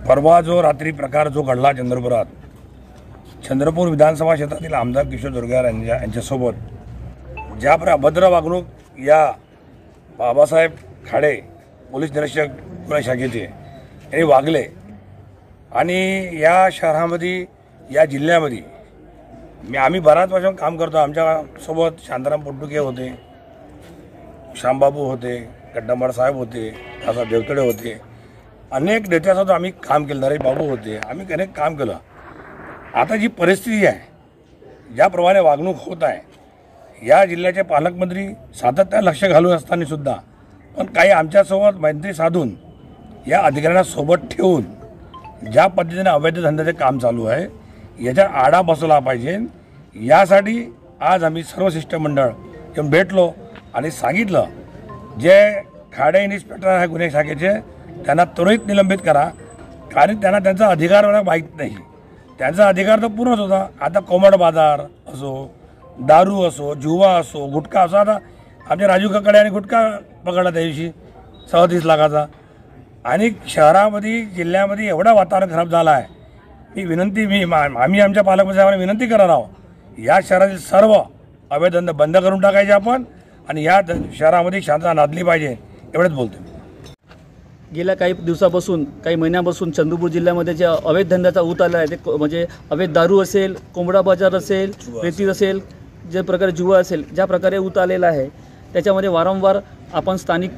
परवा जो रात्री प्रकार जो घडला चंद्रपुरात, चंद्रपूर विधानसभा क्षेत्रातील आमदार किशोर जोरगेवार यांच्यासोबत ज्या अभद्र वागणूक या बाबासाहेब खाडे पोलीस निरीक्षक पुणे शाखेचे हे वागले आणि या शहरामध्ये या जिल्ह्यामध्ये आम्ही बराच वर्षांपासून काम करतो। आमच्यासोबत शांताराम पोटुके होते, श्यामबाबू होते, गड्डंबाड साहेब होते, दादा देवतडे होते, अनेक नेत्यासोबत आम्ही काम केलं, नरेश बाबू होते, आम्ही अनेक काम केलं। आता जी परिस्थिती आहे, ज्याप्रमाणे वागणूक होत आहे, या जिल्ह्याचे पालकमंत्री सातत्याने लक्ष घालून असताना सुद्धा पण काही आमच्यासोबत मैत्री साधून या अधिकाऱ्यांना सोबत ठेवून ज्या पद्धतीने अवैध धंद्याचे काम चालू आहे याचा आडा बसवला पाहिजे। यासाठी आज आम्ही सर्व शिष्टमंडळ येऊन भेटलो आणि सांगितलं जे खाडे इन्स्पेक्टर आहे गुन्हे शाखेचे त्यांना त्वरित निलंबित करा, कारण त्यांना त्यांचा अधिकार माहीत नाही। त्यांचा अधिकार तर पूर्णच होता। आता कोंबड बाजार असो, दारू असो, जुवा असो, गुटखा असो, आता आमच्या राजू काकडे आणि गुटखा पकडला त्या दिवशी 37 लाखाचा। आणि शहरामध्ये जिल्ह्यामध्ये एवढा वातावरण खराब झाला आहे। आम्ही आमच्या पालकमंत्री साहेबांना विनंती करणार आहोत, या शहरातील सर्व अवैध धंदे बंद करून टाकायचे आपण आणि या शहरामध्ये शांतता नांदली पाहिजे, एवढंच बोलतो। गेल्या काही दिवसापासून काही महिन्यांपासून चंद्रपूर जिल्ह्यामध्ये जे अवैध धंद्याचा ऊत आला आहे ते म्हणजे अवैध दारू असेल, कोंबडा बाजार असेल, रेती असेल, जे प्रकारे जुवा असेल, ज्या प्रकारे ऊत आलेला आहे त्याच्यामध्ये वारंवार आपण स्थानिक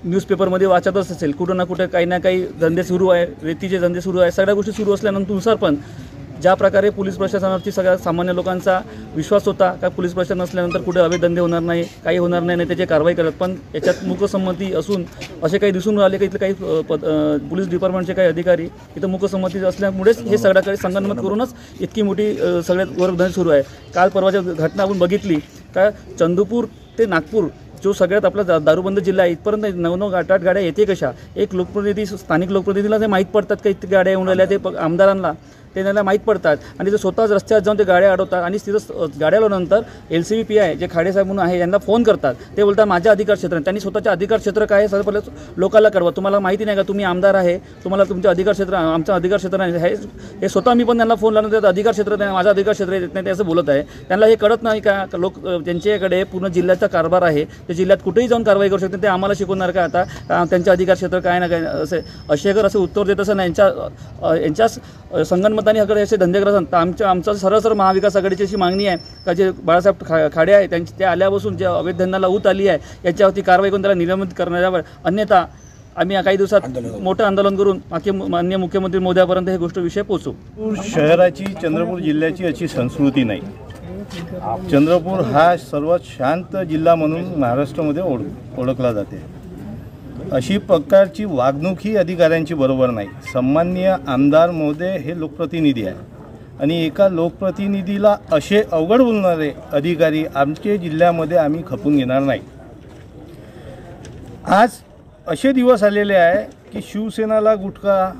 न्यूजपेपरमध्ये वाचतच असेल, कुठं ना कुठे काही ना काही धंदे सुरू आहे, रेतीचे धंदे सुरू आहे। सगळ्या गोष्टी सुरू असल्यानंतर पण ज्या प्रकारे पोलीस प्रशासनावरती सगळ्या सामान्य लोकांचा विश्वास होता का पोलीस प्रशासन असल्यानंतर कुठे अवैध धंदे होणार नाही, काही होणार नाही, त्याची कारवाई करत, पण याच्यात मूकसंमती असून असे काही दिसून आले की इथले काही पोलीस डिपार्टमेंटचे काही अधिकारी इथं मूकसंमती असल्यामुळेच हे सगळ्याकडे संगनमत करूनच इतकी मोठी सगळ्यात वर्गधन सुरू आहे। काल परवाच्या घटना आपण बघितली का चंद्रपूर ते नागपूर जो सगळ्यात आपला दारूबंद जिल्हा आहे इथपर्यंत 9-9 8-8 गाड्या येते कशा? एक लोकप्रतिनिधी स्थानिक लोकप्रतिनिधीला ते माहीत पडतात का इतकी गाड्या येऊन राहिल्या, ते आमदारांना ते त्यांना माहीत पडतात आणि ते स्वतःच रस्त्यात जाऊन ते गाड्या अडवतात आणि तिथं गाड्या आल्यानंतर LCBPI जे खाडे साहेब म्हणून आहे यांना फोन करतात। ते बोलतात माझ्या अधिकार क्षेत्र, त्यांनी स्वतःचे अधिकार क्षेत्र काय आहे सर्व लोकांना कळवा, तुम्हाला माहिती नाही का तुम्ही आमदार आहे, तुम्हाला तुमचे अधिकार क्षेत्र आमचं अधिकार क्षेत्र आहे हे स्वतः मी पण त्यांना फोन लावून त्यात अधिकार क्षेत्र नाही, माझा अधिकार क्षेत्र येत नाही ते असं बोलत आहे। त्यांना हे कळत नाही का लोक त्यांच्याकडे पूर्ण जिल्ह्याचा कारभार आहे, ते जिल्ह्यात कुठेही जाऊन कारवाई करू शकते, ते आम्हाला शिकवणार का आता त्यांचे अधिकार क्षेत्र काय ना काय असं उत्तर देत असं नाही। यांच्याच संगनमताने अगर असे धंदे करत आमचं सरळ महाविकास आघाडीची अशी मागणी आहे का जे बाळासाहेब खाडे आहे त्यांची ते आल्यापासून जे अवैध धंद्याला ऊत आली आहे याच्यावरती कारवाई करून त्याला निलंबित करण्यावर, अन्यथा आम्ही काही दिवसात मोठं आंदोलन करून माननीय मुख्यमंत्री मोदयापर्यंत हे गोष्ट विषय पोहोचू। शहराची चंद्रपूर जिल्ह्याची अशी संस्कृती नाही। चंद्रपूर हा सर्वात शांत जिल्हा म्हणून महाराष्ट्रामध्ये ओळखला जाते। अशी प्रकारची वागणूक ही अधिकाऱ्यांची बरोबर नाही। सन्माननीय आमदार महोदय हे लोकप्रतिनिधी आहे आणि एका लोकप्रतिनिधीला असे अवघड बोलणारे अधिकारी आमच्या जिल्ह्यामध्ये आम्ही खपून घेणार नाही। आज असे दिवस आलेले आहे की शिवसेनाला गुटखा,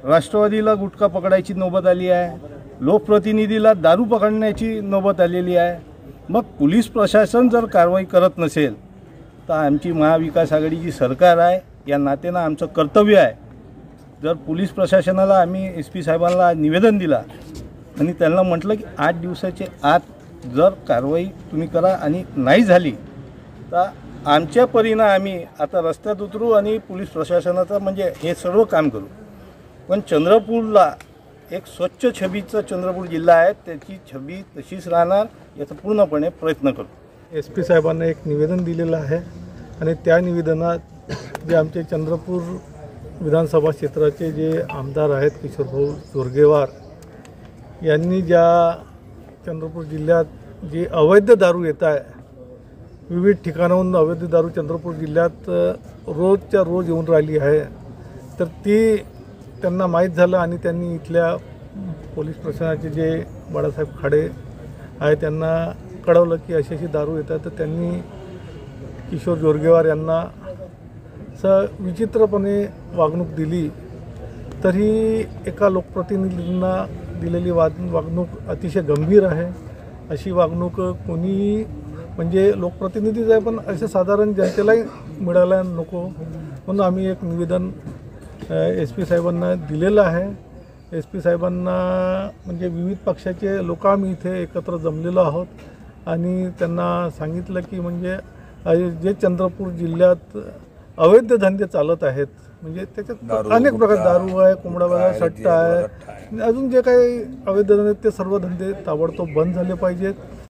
राष्ट्रवादीला गुटखा पकडायची नौबत आली आहे, लोकप्रतिनिधीला दारू पकडण्याची नौबत आलेली आहे। मग पोलीस प्रशासन जर कारवाई करत नसेल तर आमची महाविकास आघाडीची सरकार आहे, या नात्यानं आमचं कर्तव्य आहे। जर पोलीस प्रशासनाला आम्ही SP साहेबांना निवेदन दिला आणि त्यांना म्हटलं की 8 दिवसाचे आत जर कारवाई तुम्ही करा आणि नाही झाली तर आमच्या परीनं आम्ही आता रस्त्यात उतरू आणि पोलीस प्रशासनाचं म्हणजे हे सर्व काम करू। पण चंद्रपूरला एक स्वच्छ छबीचा चंद्रपूर जिल्हा आहे, त्याची छबी तशीच राहणार याचा पूर्णपणे प्रयत्न करू। SP साहेबांना एक निवेदन दिलेलं आहे आणि त्या निवेदनात जे आमचे चंद्रपूर विधानसभा क्षेत्राचे जे आमदार आहेत किशोरभाऊ जोरगेवार यांनी ज्या चंद्रपूर जिल्ह्यात जी अवैध दारू येत आहे, विविध ठिकाणाहून अवैध दारू चंद्रपूर जिल्ह्यात रोजच्या रोज येऊन राहिली आहे, तर ती त्यांना माहीत झालं आणि त्यांनी इथल्या पोलीस प्रशासनाचे जे बाळासाहेब खाडे आहे त्यांना कळवलं की अशी अशी दारू येतात। तर त्यांनी किशोर जोरगेवार यांना विचित्रपणे वागणूक दिली। तरी एका लोकप्रतिनिधींना दिलेली वागणूक अतिशय गंभीर आहे। अशी वागणूक कोणी म्हणजे लोकप्रतिनिधीच आहे, पण असे साधारण जनतेलाही मिळायला नको म्हणून आम्ही एक निवेदन SP साहेबांना दिलेलं आहे. SP साहेबांना म्हणजे विविध पक्षाचे लोक आम्ही इथे एकत्र जमलेलो आहोत आणि त्यांना सांगितलं की म्हणजे जे चंद्रपूर जिल्ह्यात अवैध धंदे चालत आहेत, म्हणजे त्याच्यात अनेक प्रकार दारू आहे, कोंबडा बाजार, सट्टा आहे, अजून जे काही अवैध धंदे ते सर्व धंदे ताबडतोब बंद झाले पाहिजेत.